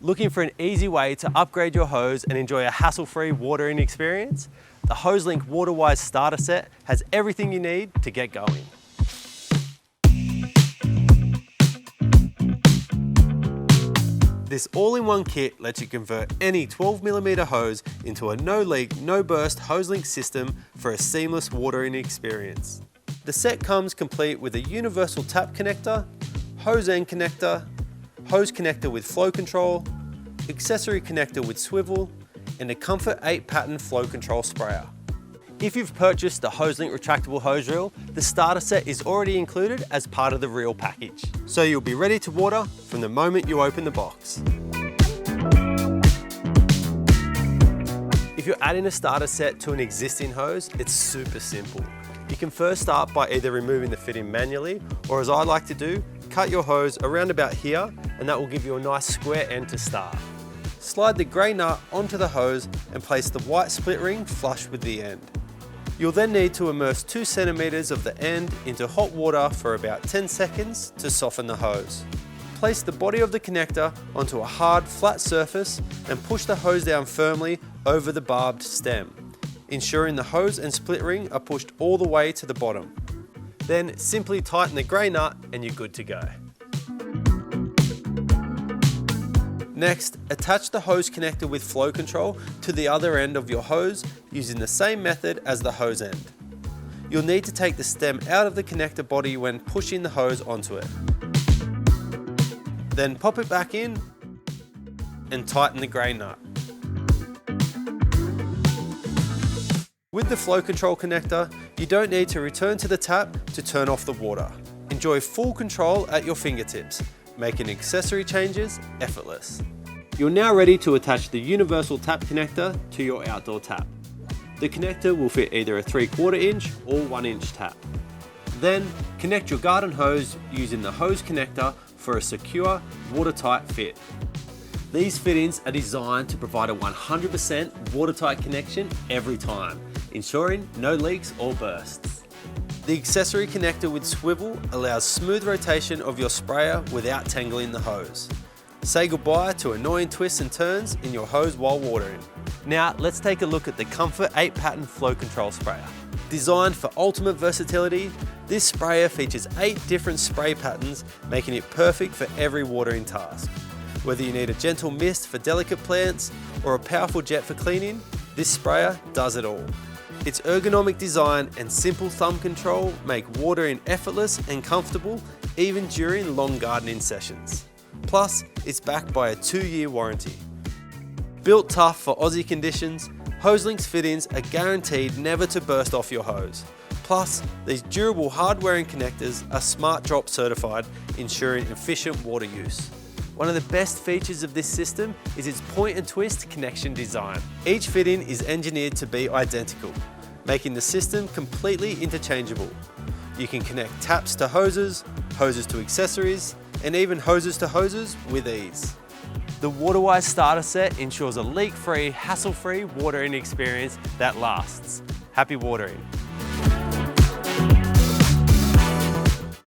Looking for an easy way to upgrade your hose and enjoy a hassle-free watering experience? The Hoselink Waterwise Starter Set has everything you need to get going. This all-in-one kit lets you convert any 12mm hose into a no-leak, no-burst Hoselink system for a seamless watering experience. The set comes complete with a universal tap connector, hose end connector, hose connector with flow control, accessory connector with swivel, and a Comfort 8 pattern flow control sprayer. If you've purchased the Hoselink Retractable Hose Reel, the starter set is already included as part of the reel package, so you'll be ready to water from the moment you open the box. If you're adding a starter set to an existing hose, it's super simple. You can first start by either removing the fitting manually, or as I like to do, cut your hose around about here, and that will give you a nice square end to start. Slide the grey nut onto the hose and place the white split ring flush with the end. You'll then need to immerse 2 centimeters of the end into hot water for about 10 seconds to soften the hose. Place the body of the connector onto a hard, flat surface and push the hose down firmly over the barbed stem, ensuring the hose and split ring are pushed all the way to the bottom. Then simply tighten the grey nut and you're good to go. Next, attach the hose connector with flow control to the other end of your hose using the same method as the hose end. You'll need to take the stem out of the connector body when pushing the hose onto it. Then pop it back in and tighten the grey nut. With the flow control connector, you don't need to return to the tap to turn off the water. Enjoy full control at your fingertips, making accessory changes effortless. You're now ready to attach the universal tap connector to your outdoor tap. The connector will fit either a 3/4 inch or 1 inch tap. Then connect your garden hose using the hose connector for a secure, watertight fit. These fittings are designed to provide a 100% watertight connection every time, ensuring no leaks or bursts. The accessory connector with swivel allows smooth rotation of your sprayer without tangling the hose. Say goodbye to annoying twists and turns in your hose while watering. Now let's take a look at the Comfort 8 pattern flow control sprayer. Designed for ultimate versatility, this sprayer features 8 different spray patterns, making it perfect for every watering task. Whether you need a gentle mist for delicate plants or a powerful jet for cleaning, this sprayer does it all. Its ergonomic design and simple thumb control make watering effortless and comfortable even during long gardening sessions. Plus, it's backed by a 2-year warranty. Built tough for Aussie conditions, Hoselink's fittings are guaranteed never to burst off your hose. Plus, these durable hard-wearing connectors are Smart Drop certified, ensuring efficient water use. One of the best features of this system is its point and twist connection design. Each fitting is engineered to be identical, making the system completely interchangeable. You can connect taps to hoses, hoses to accessories, and even hoses to hoses with ease. The Waterwise Starter Set ensures a leak-free, hassle-free watering experience that lasts. Happy watering!